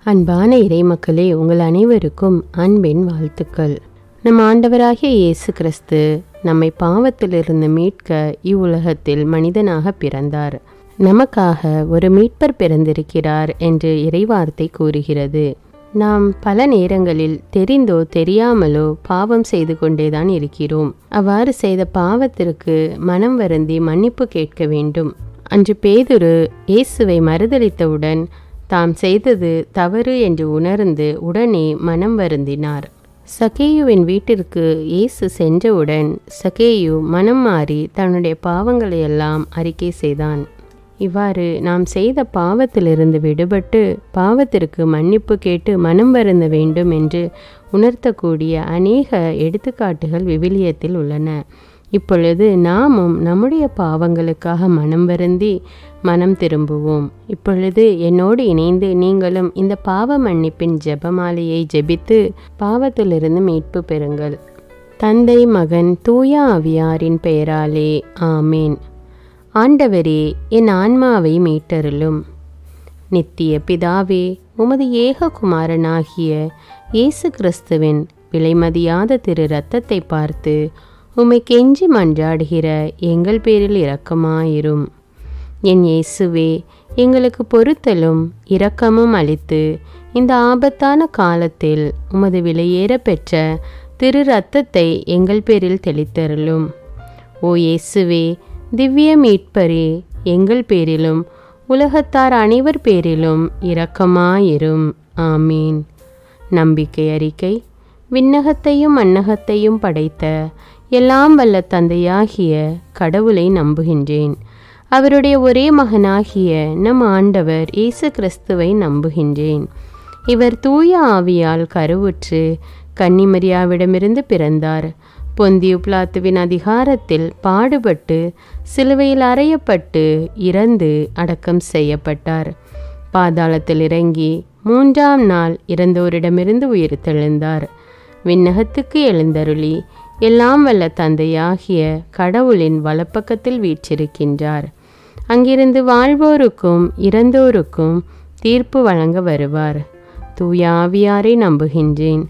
அன்பான இறைமக்களே, உங்கள் அனைவருக்கும் அன்பின் வாழ்த்துக்கள். நம் ஆண்டவராகிய இயேசு கிறிஸ்து நம்மை பாவத்திலிருந்து மீட்க இவ்வுலகத்தில் மனிதனாக பிறந்தார். நமக்காக ஒரு மீட்பர் பிறந்திருக்கிறார் என்று இறைவார்த்தை கூறுகிறது. நாம் பல நேரங்களில் தெரிந்தோ தெரியாமலோ பாவம் செய்து கொண்டேதான் இருக்கிறோம். அவ்வாறு செய்த பாவத்திற்கு மனம் வருந்தி மன்னிப்பு கேட்க வேண்டும். அன்று பேதுரு இயேசுவை மறுதலித்தவுடன் தாம் செய்தது தவறு என்று உணர்ந்து உடனே மனம் வருந்தினார். சகேயுவின் வீட்டிற்கு இயேசு சென்றவுடன் சகேயு மனம் மாறி தன்னுடைய பாவங்களையெல்லாம் அறிக்கை செய்தான். இவ்வாறு நாம் செய்த பாவத்திலிருந்து விடுபட்டு பாவத்திற்கு மன்னிப்பு கேட்டு மனம் வருந்த வேண்டும் என்று உணர்த்தக்கூடிய அநேக எடுத்துக்காட்டுகள் விவிலியத்தில் உள்ளன. இப்பொழுது நாமும் நம்முடைய பாவங்களுக்காக மனம் வருந்தி மனம் திரும்புவோம். இப்பொழுது என்னோடு இணைந்து நீங்களும் இந்த பாவ மன்னிப்பின் ஜெபமாலையை ஜெபித்து பாவத்திலிருந்து மீட்பு பெறுங்கள். தந்தை, மகன், தூய ஆவியாரின் பெயராலே ஆமேன். ஆண்டவரே, என் ஆன்மாவை மீட்டருளும். நித்திய பிதாவே, உமது ஏக குமாரனாகிய இயேசு கிறிஸ்துவின் விலைமதியாத திரு இரத்தத்தை பார்த்து உம்மை கெஞ்சி மன்றாடுகிற எங்கள் பேரில் இரக்கமாயிரும். என் இயேசுவே, எங்களுக்கு பொறுத்தலும் இரக்கமும் அளித்து இந்த ஆபத்தான காலத்தில் உமது விலையேற பெற்ற திரு இரத்தத்தை எங்கள் பேரில் தெளித்தருளும். ஓ இயேசுவே, திவ்ய மீட்பரே, எங்கள் பேரிலும் உலகத்தார் அனைவர் பேரிலும் இரக்கமாயிரும். ஆமீன். நம்பிக்கை அறிக்கை. விண்ணகத்தையும் மண்ணகத்தையும் படைத்த எல்லாம் வல்ல தந்தையாகிய கடவுளை நம்புகின்றேன். அவருடைய ஒரே மகனாகிய நம் ஆண்டவர் இயேசு கிறிஸ்துவை நம்புகின்றேன். இவர் தூய ஆவியால் கருவுற்று கன்னிமரியாவிடமிருந்து பிறந்தார். பொந்தியு பிலாத்துவின் அதிகாரத்தில் பாடுபட்டு சிலுவையில் அறையப்பட்டு இறந்து அடக்கம் செய்யப்பட்டார். பாதாளத்தில் இறங்கி 3ஆம் நாள் இறந்தோரிடமிருந்து உயிர்த்தெழுந்தார். விண்ணகத்துக்கு எழுந்தருளி எல்லாம் வல்ல தந்தையாகிய கடவுளின் வலப்பக்கத்தில் வீற்றிருக்கின்றார். அங்கிருந்து வாழ்வோருக்கும் இறந்தோருக்கும் தீர்ப்பு வழங்க வருவார். தூய ஆவியாரை நம்புகின்றேன்.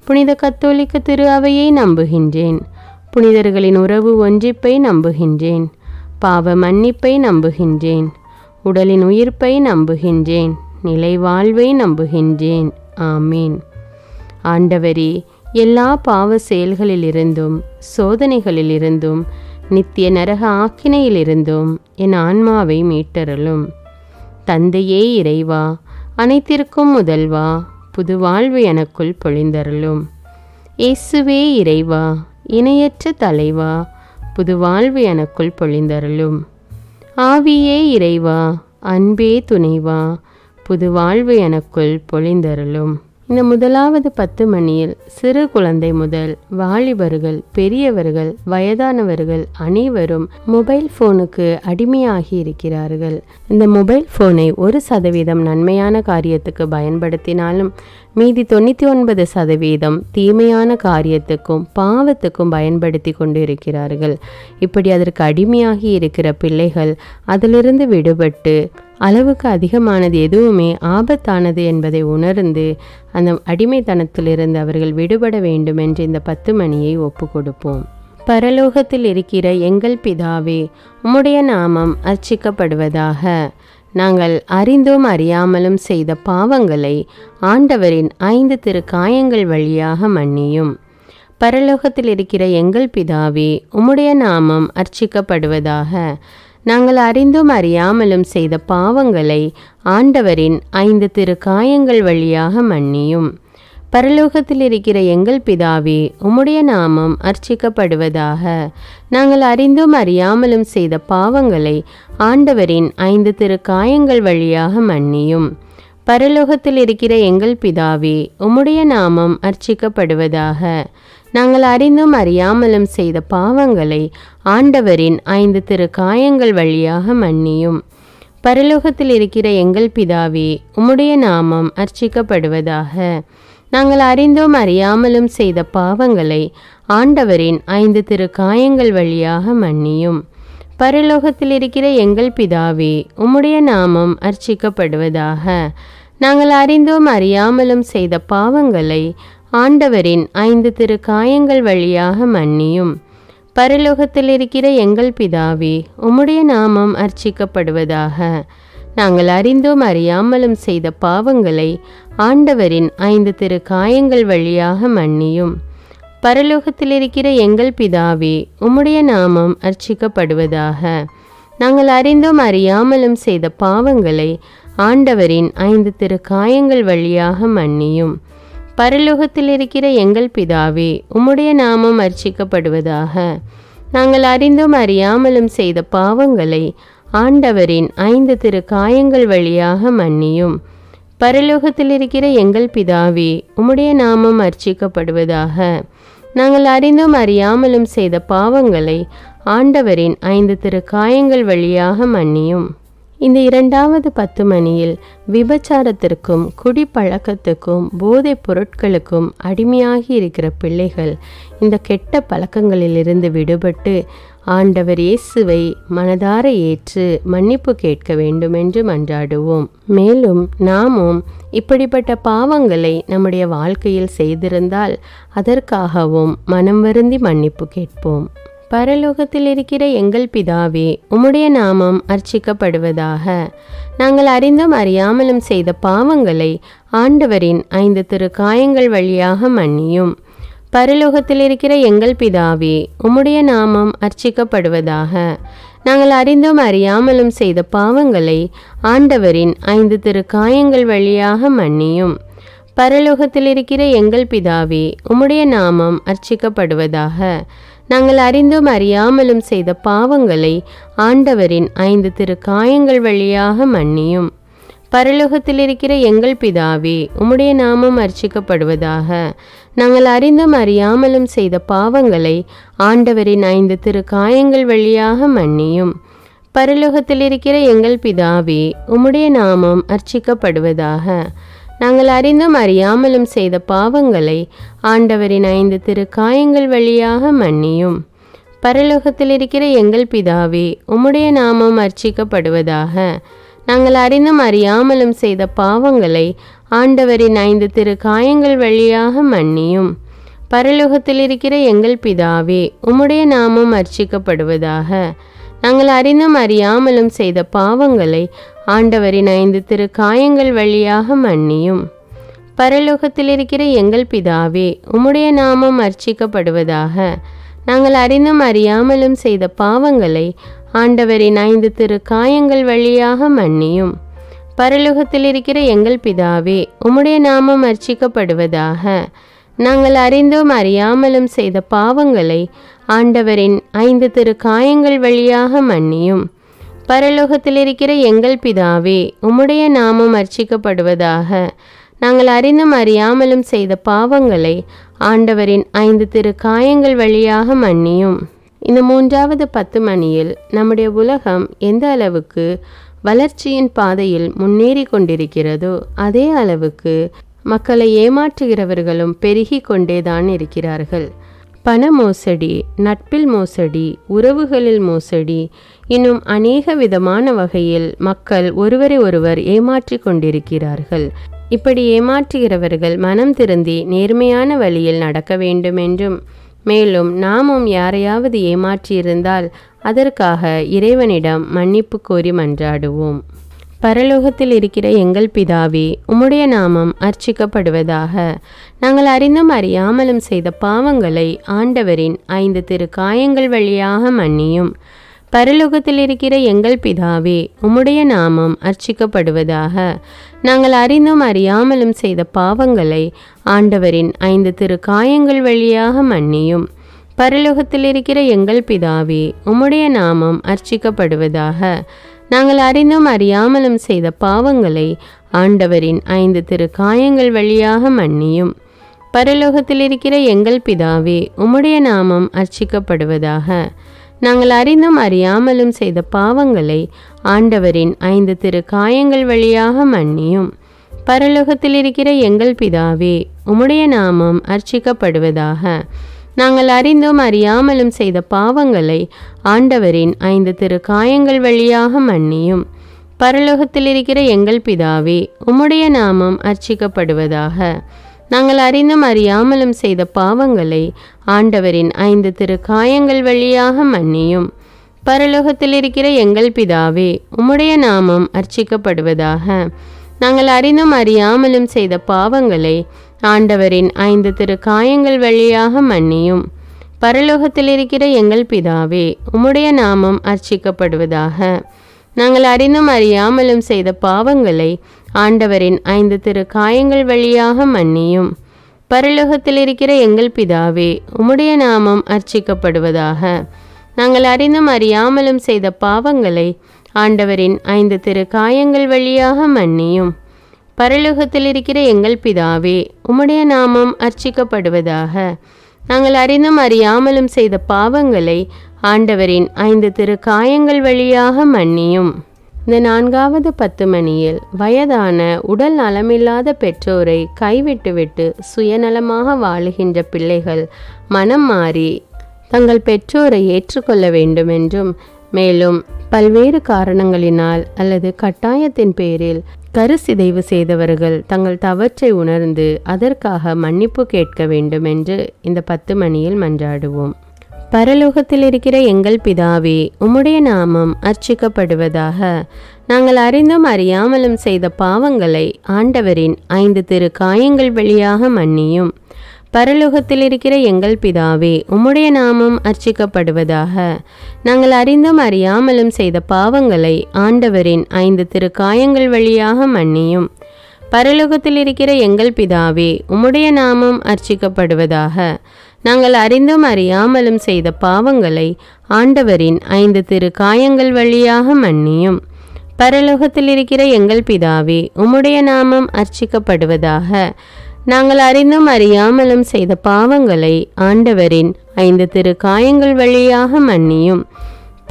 புனித கத்தோலிக்க திரு அவையை நம்புகின்றேன். புனிதர்களின் உறவு ஒன்றிப்பை நம்புகின்றேன். பாவ மன்னிப்பை நம்புகின்றேன். உடலின் உயிர்ப்பை நம்புகின்றேன். நிலை வாழ்வை நம்புகின்றேன். ஆமீன். ஆண்டவரே, எல்லா பாவ செயல்களிலிருந்தும் சோதனைகளிலிருந்தும் நித்திய நரக ஆக்கினையிலிருந்தும் என் ஆன்மாவை மீட்டருளும். தந்தையே இறைவா, அனைத்திற்கும் முதல்வா, புது வாழ்வு எனக்குள் பொழிந்தருளும். இயேசுவே இறைவா, இணையற்ற தலைவா, புது வாழ்வு எனக்குள் பொழிந்தருளும். ஆவியே இறைவா, அன்பே துணைவா, புது வாழ்வு எனக்குள் பொழிந்தருளும். இந்த முதலாவது 10 மணியில் சிறு குழந்தை முதல் வாலிபர்கள், பெரியவர்கள், வயதானவர்கள் அனைவரும் மொபைல் ஃபோனுக்கு அடிமையாகி இருக்கிறார்கள். இந்த மொபைல் ஃபோனை 1% நன்மையான காரியத்துக்கு பயன்படுத்தினாலும் மீதி 99% தீமையான காரியத்துக்கும் பாவத்துக்கும் பயன்படுத்தி கொண்டு இருக்கிறார்கள். இப்படி அதற்கு அடிமையாகி இருக்கிற பிள்ளைகள் அதிலிருந்து விடுபட்டு அளவுக்கு அதிகமானது எதுவுமே ஆபத்தானது என்பதை உணர்ந்து அந்த அடிமைத்தனத்திலிருந்து அவர்கள் விடுபட வேண்டும் என்று இந்த 10 மணியை ஒப்பு கொடுப்போம். பரலோகத்தில் இருக்கிற எங்கள் பிதாவே, உம்முடைய நாமம் அர்ச்சிக்கப்படுவதாக. நாங்கள் அறிந்தும் அறியாமலும் செய்த பாவங்களை ஆண்டவரின் 5 திருக்காயங்கள் வழியாக மன்னியும். பரலோகத்தில் இருக்கிற எங்கள் பிதாவே, உம்முடைய நாமம் அர்ச்சிக்கப்படுவதாக. நாங்கள் அறிந்தும் அறியாமலும் செய்த பாவங்களை ஆண்டவரின் 5 திருக்காயங்கள் வழியாக மன்னியும். பரலோகத்தில் இருக்கிற எங்கள் பிதாவே, உம்முடைய நாமம் அர்ச்சிக்கப்படுவதாக. நாங்கள் அறிந்தும் அறியாமலும் செய்த பாவங்களை ஆண்டவரின் 5 திருக்காயங்கள் வழியாக மன்னியும். பரலோகத்தில் இருக்கிற எங்கள் பிதாவே, உம்முடைய நாமம் அர்ச்சிக்கப்படுவதாக. நாங்கள் அறிந்தும் அறியாமலும் செய்த பாவங்களை ஆண்டவரின் 5 திருக்காயங்கள் வழியாக மன்னியும். பரலோகத்தில் இருக்கிற எங்கள் பிதாவே, உம்முடைய நாமம் அர்ச்சிக்கப்படுவதாக. நாங்கள் அறிந்தும் அறியாமலும் செய்த பாவங்களை ஆண்டவரின் 5 திருக்காயங்கள் வழியாக மன்னியும். பரலோகத்தில் இருக்கிற எங்கள் பிதாவே, உம்முடைய நாமம் அர்ச்சிக்கப்படுவதாக. நாங்கள் அறிந்தும் அறியாமலும் செய்த பாவங்களை ஆண்டவரின் 5 திரு காயங்கள் வழியாக மன்னியும். பரலோகத்தில் இருக்கிற எங்கள் பிதாவே, உம்முடைய நாமம் அர்ச்சிக்கப்படுவதாக. நாங்கள் அறிந்தும் அறியாமலும் செய்த பாவங்களை ஆண்டவரின் 5 திரு காயங்கள் வழியாக மன்னியும். பரலோகத்தில் இருக்கிற எங்கள் பிதாவே, உம்முடைய நாமம் அர்ச்சிக்கப்படுவதாக. நாங்கள் அறிந்தும் அறியாமலும் செய்த பாவங்களை ஆண்டவரின் 5 திரு காயங்கள் வழியாக மன்னியும். பரலோகத்தில் இருக்கிற எங்கள் பிதாவே, உம்முடைய நாமம் அர்ச்சிக்கப்படுவதாக. நாங்கள் அறிந்தும் அறியாமலும் செய்த பாவங்களை ஆண்டவரின் 5 திரு காயங்கள் வழியாக மன்னியும். பரலோகத்தில் இருக்கிற எங்கள் பிதாவே, உம்முடைய நாமம் அர்ச்சிக்கப்படுவதாக. நாங்கள் அறிந்தும் அறியாமலும் செய்த பாவங்களை ஆண்டவரின் 5 திரு காயங்கள் வழியாக மன்னியும். இந்த 2வது 10 மணியில் விபச்சாரத்திற்கும் குடிப்பழக்கத்துக்கும் போதைப் பொருட்களுக்கும் அடிமையாகி இருக்கிற பிள்ளைகள் இந்த கெட்ட பழக்கங்களிலிருந்து விடுபட்டு ஆண்டவர் இயேசுவை மனதார ஏற்று மன்னிப்பு கேட்க வேண்டும் என்று மன்றாடுவோம். மேலும் நாமும் இப்படிப்பட்ட பாவங்களை நம்முடைய வாழ்க்கையில் செய்திருந்தால் அதற்காகவும் மனம் வருந்தி மன்னிப்பு கேட்போம். பரலோகத்தில் இருக்கிற எங்கள் பிதாவே, உம்முடைய நாமம் அர்ச்சிக்கப்படுவதாக. நாங்கள் அறிந்தும் அறியாமலும் செய்த பாவங்களை ஆண்டவரின் 5 திரு காயங்கள் வழியாக மன்னியும். பரலோகத்தில் இருக்கிற எங்கள் பிதாவே, உம்முடைய நாமம் அர்ச்சிக்கப்படுவதாக. நாங்கள் அறிந்தும் அறியாமலும் செய்த பாவங்களை ஆண்டவரின் 5 திரு காயங்கள் வழியாக மன்னியும். பரலோகத்தில் இருக்கிற எங்கள் பிதாவே, உம்முடைய நாமம் அர்ச்சிக்கப்படுவதாக. நாங்கள் அறிந்தும் அறியாமலும் செய்த பாவங்களை ஆண்டவரின் 5 திரு காயங்கள் வழியாக மன்னியும். பரலோகத்தில் இருக்கிற எங்கள் பிதாவே, உம்முடைய நாமம் அர்ச்சிக்கப்படுவதாக. நாங்கள் அறிந்தும் அறியாமலும் செய்த பாவங்களை ஆண்டவரின் 5 திரு காயங்கள் வழியாக மன்னியும். பரலோகத்தில் இருக்கிற எங்கள் பிதாவே, உம்முடைய நாமம் அர்ச்சிக்கப்படுவதாக. நாங்கள் அறிந்தும் அறியாமலும் செய்த பாவங்களை ஆண்டவரின் 5 திரு காயங்கள் வழியாக மன்னியும். பரலோகத்தில் இருக்கிற எங்கள் பிதாவே, உம்முடைய நாமம் அர்ச்சிக்கப்படுவதாக. நாங்கள் அறிந்தும் அறியாமலும் செய்த பாவங்களை ஆண்டவரின் 5 திரு காயங்கள் வழியாக மன்னியும். பரலோகத்தில் இருக்கிற எங்கள் பிதாவே, உம்முடைய நாமம் அர்ச்சிக்கப்படுவதாக. நாங்கள் அறிந்தும் அறியாமலும் செய்த பாவங்களை ஆண்டவரின் 5 திரு காயங்கள் வழியாக மன்னியும். பரலோகத்தில் இருக்கிற எங்கள் பிதாவே, உம்முடைய நாமம் அர்ச்சிக்கப்படுவதாக. நாங்கள் அறிந்தும் அறியாமலும் செய்த பாவங்களை ஆண்டவரின் 5 திரு காயங்கள் வழியாக மன்னியும். பரலோகத்தில் இருக்கிற எங்கள் பிதாவே, உம்முடைய நாமம் அர்ச்சிக்கப்படுவதாக. நாங்கள் அறிந்தும் அறியாமலும் செய்த பாவங்களை ஆண்டவரின் 5 திரு காயங்கள் வழியாக மன்னியும். பரலோகத்தில் இருக்கிற எங்கள் பிதாவே, உம்முடைய நாமம் அர்ச்சிக்கப்படுவதாக. நாங்கள் அறிந்தும் அறியாமலும் செய்த பாவங்களை ஆண்டவரின் 5 திரு காயங்கள் வழியாக மன்னியும். இந்த 3வது 10 மணியில் நம்முடைய உலகம் எந்த அளவுக்கு வளர்ச்சியின் பாதையில் முன்னேறி கொண்டிருக்கிறதோ அதே அளவுக்கு மக்களை ஏமாற்றுகிறவர்களும் பெருகி கொண்டேதான் இருக்கிறார்கள். பண மோசடி, நட்பில் மோசடி, உறவுகளில் மோசடி, இன்னும் அநேக விதமான வகையில் மக்கள் ஒருவரை ஒருவர் ஏமாற்றி கொண்டிருக்கிறார்கள். இப்படி ஏமாற்றுகிறவர்கள் மனம் திருந்தி நேர்மையான வழியில் நடக்க வேண்டும் என்றும், மேலும் நாமும் யாரையாவது ஏமாற்றியிருந்தால் அதற்காக இறைவனிடம் மன்னிப்பு கோரி மன்றாடுவோம். பரலோகத்தில் இருக்கிற எங்கள் பிதாவே, உம்முடைய நாமம் அர்ச்சிக்கப்படுவதாக. நாங்கள் அறிந்தும் அறியாமலும் செய்த பாவங்களை ஆண்டவரின் 5 திரு காயங்கள் வழியாக மன்னியும். பரலோகத்தில் இருக்கிற எங்கள் பிதாவே, உம்முடைய நாமம் அர்ச்சிக்கப்படுவதாக. நாங்கள் அறிந்தும் அறியாமலும் செய்த பாவங்களை ஆண்டவரின் 5 திரு காயங்கள் வழியாக மன்னியும். பரலோகத்தில் இருக்கிற எங்கள் பிதாவே, உம்முடைய நாமம் அர்ச்சிக்கப்படுவதாக. நாங்கள் அறிந்தும் அறியாமலும் செய்த பாவங்களை ஆண்டவரின் 5 திரு காயங்கள் வழியாக மன்னியும். பரலோகத்தில் இருக்கிற எங்கள் பிதாவே, உம்முடைய நாமம் அர்ச்சிக்கப்படுவதாக. நாங்கள் அறிந்தும் அறியாமலும் செய்த பாவங்களை ஆண்டவரின் 5 திரு காயங்கள் வழியாக மன்னியும். பரலோகத்தில் இருக்கிற எங்கள் பிதாவே, உம்முடைய நாமம் அர்ச்சிக்கப்படுவதாக. நாங்கள் அறிந்தும் அறியாமலும் செய்த பாவங்களை ஆண்டவரின் 5 திரு காயங்கள் வழியாக மன்னியும். பரலோகத்தில் இருக்கிற எங்கள் பிதாவே, உம்முடைய நாமம் அர்ச்சிக்கப்படுவதாக. நாங்கள் அறிந்தும் அறியாமலும் செய்த பாவங்களை ஆண்டவரின் 5 திருக்காயங்கள் வழியாக மன்னியும். பரலோகத்தில் இருக்கிற எங்கள் பிதாவே, உம்முடைய நாமம் அர்ச்சிக்கப்படுவதாக. நாங்கள் அறிந்தும் அறியாமலும் செய்த பாவங்களை ஆண்டவரின் 5 திருக்காயங்கள் வழியாக மன்னியும். பரலோகத்தில் இருக்கிற எங்கள் பிதாவே, உம்முடைய நாமம் அர்ச்சிக்கப்படுவதாக. நாங்கள் அறிந்தும் அறியாமலும் செய்த பாவங்களை ஆண்டவரின் 5 திருக்காயங்கள் வழியாக மன்னியும். பரலோகத்தில் இருக்கிற எங்கள் பிதாவே, உம்முடைய நாமம் அர்ச்சிக்கப்படுவதாக. நாங்கள் அறிந்தும் அறியாமலும் செய்த பாவங்களை ஆண்டவரின் 5 திருக்காயங்கள் வழியாக மன்னியும். பரலோகத்தில் இருக்கிற எங்கள் பிதாவே, உம்முடைய நாமம் அர்ச்சிக்கப்படுவதாக. நாங்கள் அறிந்தும் அறியாமலும் செய்த பாவங்களை ஆண்டவரின் 5 திருக்காயங்கள் வழியாக மன்னியும். இந்த 4வது 10 மணியில் வயதான உடல் நலமில்லாத பெற்றோரை கைவிட்டுவிட்டு சுயநலமாக வாழுகின்ற பிள்ளைகள் மனம் மாறி தங்கள் பெற்றோரை ஏற்றுக்கொள்ள வேண்டும் என்றும், மேலும் பல்வேறு காரணங்களினால் அல்லது கட்டாயத்தின் பேரில் கருசிதைவு செய்தவர்கள் தங்கள் தவற்றை உணர்ந்து அதற்காக மன்னிப்பு கேட்க வேண்டும் என்று இந்த 10 மணியில் மன்றாடுவோம். பரலோகத்தில் இருக்கிற எங்கள் பிதாவே, உம்முடைய நாமம் அர்ச்சிக்கப்படுவதாக. நாங்கள் அறிந்தும் அறியாமலும் செய்த பாவங்களை ஆண்டவரின் 5 திருக்காயங்கள் வழியாக மன்னியும். பரலோகத்தில் இருக்கிற எங்கள் பிதாவே, உம்முடைய நாமம் அர்ச்சிக்கப்படுவதாக. நாங்கள் அறிந்தும் அறியாமலும் செய்த பாவங்களை ஆண்டவரின் 5 திருக்காயங்கள் வழியாக மன்னியும். பரலோகத்தில் இருக்கிற எங்கள் பிதாவே, உம்முடைய நாமம் அர்ச்சிக்கப்படுவதாக. நாங்கள் அறிந்தும் அறியாமலும் செய்த பாவங்களை ஆண்டவரின் 5 திருக்காயங்கள் வழியாக மன்னியும். பரலோகத்தில் இருக்கிற எங்கள் பிதாவே, உம்முடைய நாமம் அர்ச்சிக்கப்படுவதாக. நாங்கள் அறிந்தும் அறியாமலும் செய்த பாவங்களை ஆண்டவரின் 5 திருக்காயங்கள் வழியாக மன்னியும்.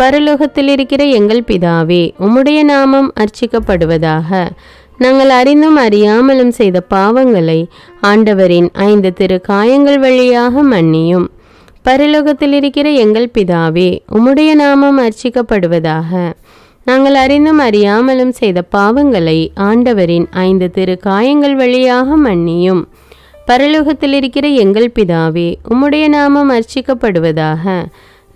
பரலோகத்தில் இருக்கிற எங்கள் பிதாவே, உம்முடைய நாமம் அர்ச்சிக்கப்படுவதாக. நாங்கள் அறிந்தும் அறியாமலும் செய்த பாவங்களை ஆண்டவரின் 5 திருக்காயங்கள் வழியாக மன்னியும். பரலோகத்தில் இருக்கிற எங்கள் பிதாவே, உம்முடைய நாமம் அர்ச்சிக்கப்படுவதாக. நாங்கள் அறிந்தும் அறியாமலும் செய்த பாவங்களை ஆண்டவரின் 5 திருக்காயங்கள் வழியாக மன்னியும். பரலோகத்தில் இருக்கிற எங்கள் பிதாவே, உம்முடைய நாமம் அர்ச்சிக்கப்படுவதாக.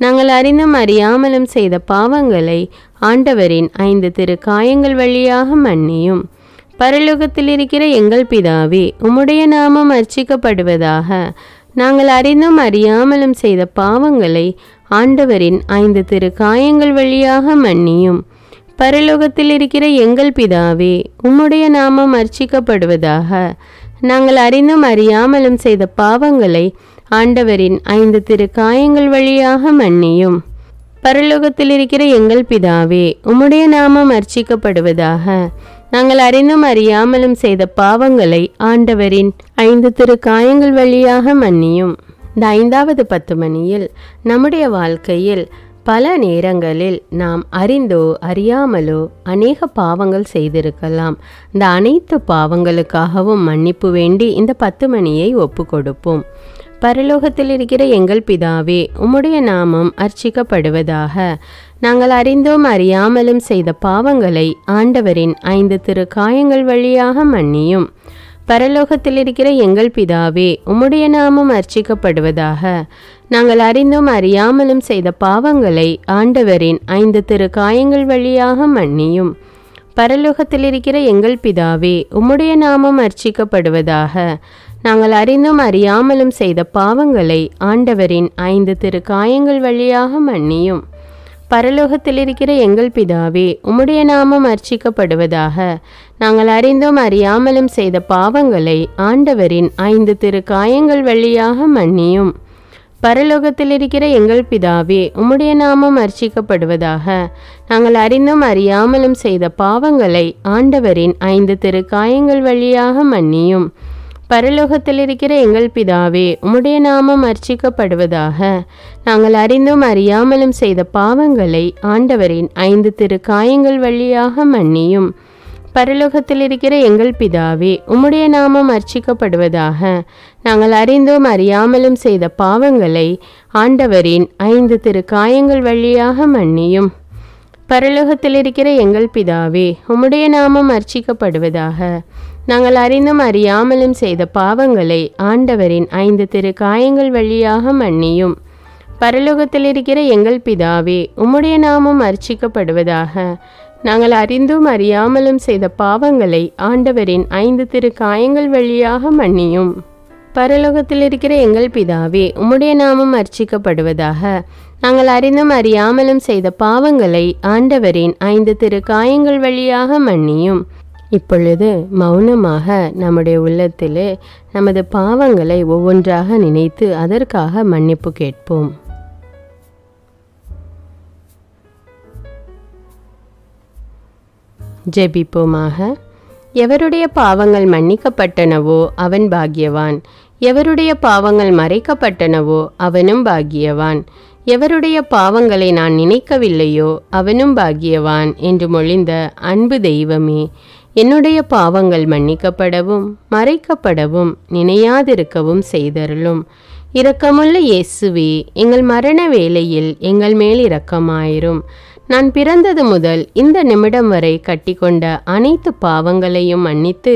நாங்கள் அறிந்தும் அறியாமலும் செய்த பாவங்களை ஆண்டவரின் 5 திருக்காயங்கள் வழியாக மன்னியும். பரலோகத்தில் இருக்கிற எங்கள் பிதாவே, உம்முடைய நாமம் அர்ச்சிக்கப்படுவதாக. நாங்கள் அறிந்தும் அறியாமலும் செய்த பாவங்களை ஆண்டவரின் 5 திருக்காயங்கள் வழியாக மன்னியும். பரலோகத்தில் இருக்கிற எங்கள் பிதாவே, உம்முடைய நாமம் அர்ச்சிக்கப்படுவதாக. நாங்கள் அறிந்தும் அறியாமலும் செய்த பாவங்களை ஆண்டவரின் 5 திருக்காயங்கள் வழியாக மன்னியும். பரலோகத்தில் இருக்கிற எங்கள் பிதாவே, உம்முடைய நாமம் அர்ச்சிக்கப்படுவதாக. நாங்கள் அறிந்தும் அறியாமலும் செய்த பாவங்களை ஆண்டவரின் 5 திருக்காயங்கள் வழியாக மன்னியும். இந்த 5வது 10 மணியில் நம்முடைய வாழ்க்கையில் பல நேரங்களில் நாம் அறிந்தோ அறியாமலோ அநேக பாவங்கள் செய்திருக்கலாம். இந்த அனைத்து பாவங்களுக்காகவும் மன்னிப்பு வேண்டி இந்த 10 மணியை ஒப்பு கொடுப்போம். பரலோகத்தில் இருக்கிற எங்கள் பிதாவே, உம்முடைய நாமம் அர்ச்சிக்கப்படுவதாக. நாங்கள் அறிந்தோம் அறியாமலும் செய்த பாவங்களை ஆண்டவரின் 5 திருக்காயங்கள் வழியாக மன்னியும். பரலோகத்தில் இருக்கிற எங்கள் பிதாவே, உம்முடைய நாமம் அர்ச்சிக்கப்படுவதாக. நாங்கள் அறிந்தும் அறியாமலும் செய்த பாவங்களை ஆண்டவரின் 5 திருக்காயங்கள் வழியாக மன்னியும். பரலோகத்தில் இருக்கிற எங்கள் பிதாவே, உம்முடைய நாமம் அர்ச்சிக்கப்படுவதாக. நாங்கள் அறிந்தும் அறியாமலும் செய்த பாவங்களை ஆண்டவரின் 5 திருக்காயங்கள் வழியாக மன்னியும். பரலோகத்தில் இருக்கிற எங்கள் பிதாவே, உம்முடைய நாமம் அர்ச்சிக்கப்படுவதாக. நாங்கள் அறிந்தும் அறியாமலும் செய்த பாவங்களை ஆண்டவரின் 5 திருக்காயங்கள் வழியாக மன்னியும். பரலோகத்தில் இருக்கிற எங்கள் பிதாவே, உம்முடைய நாமம் அர்ச்சிக்கப்படுவதாக. நாங்கள் அறிந்தும் அறியாமலும் செய்த பாவங்களை ஆண்டவரின் 5 திருக்காயங்கள் வழியாக மன்னியும். பரலோகத்தில் இருக்கிற எங்கள் பிதாவே, உம்முடைய நாமம் அர்ச்சிக்கப்படுவதாக. நாங்கள் அறிந்தும் அறியாமலும் செய்த பாவங்களை ஆண்டவரின் 5 திருக்காயங்கள் வழியாக மன்னியும். பரலோகத்தில் இருக்கிற எங்கள் பிதாவே, உம்முடைய நாமம் அர்ச்சிக்கப்படுவதாக. நாங்கள் அறிந்தும் அறியாமலும் செய்த பாவங்களை ஆண்டவரின் 5 திருக்காயங்கள் வழியாக மன்னியும். பரலோகத்தில் இருக்கிற எங்கள் பிதாவே, உம்முடைய நாமம் அர்ச்சிக்கப்படுவதாக. நாங்கள் அறிந்தும் அறியாமலும் செய்த பாவங்களை ஆண்டவரின் 5 திரு காயங்கள் வழியாக மன்னியும். பரலோகத்தில் இருக்கிற எங்கள் பிதாவே, உம்முடைய நாமம் அர்ச்சிக்கப்படுவதாக. நாங்கள் அறிந்தும் அறியாமலும் செய்த பாவங்களை ஆண்டவரின் 5 திரு காயங்கள் வழியாக மன்னியும். பரலோகத்தில் இருக்கிற எங்கள் பிதாவே, உம்முடைய நாமம் அர்ச்சிக்கப்படுவதாக. நாங்கள் அறிந்தும் அறியாமலும் செய்த பாவங்களை ஆண்டவரின் 5 திரு காயங்கள் வழியாக மன்னியும். இப்பொழுது மௌனமாக நம்முடைய உள்ளத்திலே நமது பாவங்களை ஒவ்வொன்றாக நினைத்து அதற்காக மன்னிப்பு கேட்போம். ஜெபிப்போமாக. எவருடைய பாவங்கள் மன்னிக்கப்பட்டனவோ அவன் பாக்கியவான். எவருடைய பாவங்கள் மறைக்கப்பட்டனவோ அவனும் பாக்கியவான். எவருடைய பாவங்களை நான் நினைக்கவில்லையோ அவனும் பாக்கியவான் என்று மொழிந்த அன்பு தெய்வமே, என்னுடைய பாவங்கள் மன்னிக்கப்படவும் மறைக்கப்படவும் நினையாதிருக்கவும் செய்தருளும். இரக்கமுள்ள இயேசுவே, எங்கள் மரண வேளையில் எங்கள் மேல் இரக்கமாயிரும். நான் பிறந்தது முதல் இந்த நிமிடம் வரை கட்டிக்கொண்ட அனைத்து பாவங்களையும் மன்னித்து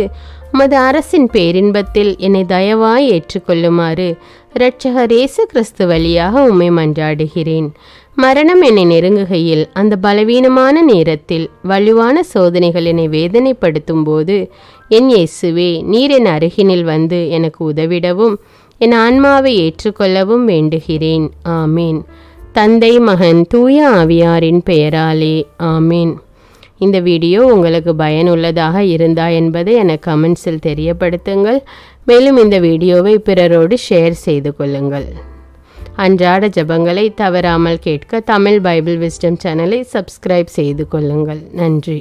உமது அரசின் பேரின்பத்தில் என்னை தயவாய் ஏற்றுக்கொள்ளுமாறு இரட்சகர் இயேசு கிறிஸ்து வழியாக உம்மை மன்றாடுகிறேன். மரணம் என்னை நெருங்குகையில் அந்த பலவீனமான நேரத்தில் வலுவான சோதனைகள் என்னை வேதனைப்படுத்தும் போது என் இயேசுவே, நீர் என் அருகினில் வந்து எனக்கு உதவிடவும் என் ஆன்மாவை ஏற்றுக்கொள்ளவும் வேண்டுகிறேன். ஆமீன். தந்தை, மகன், தூய ஆவியாரின் பெயராலே ஆமீன். இந்த வீடியோ உங்களுக்கு பயனுள்ளதாக இருந்தா என்பதை எனக்கு கமெண்ட்ஸில் தெரியப்படுத்துங்கள். மேலும் இந்த வீடியோவை பிறரோடு ஷேர் செய்து கொள்ளுங்கள். அன்றாட ஜெபங்களை தவறாமல் கேட்க தமிழ் பைபிள் விஸ்டம் சேனலை சப்ஸ்கிரைப் செய்து கொள்ளுங்கள். நன்றி.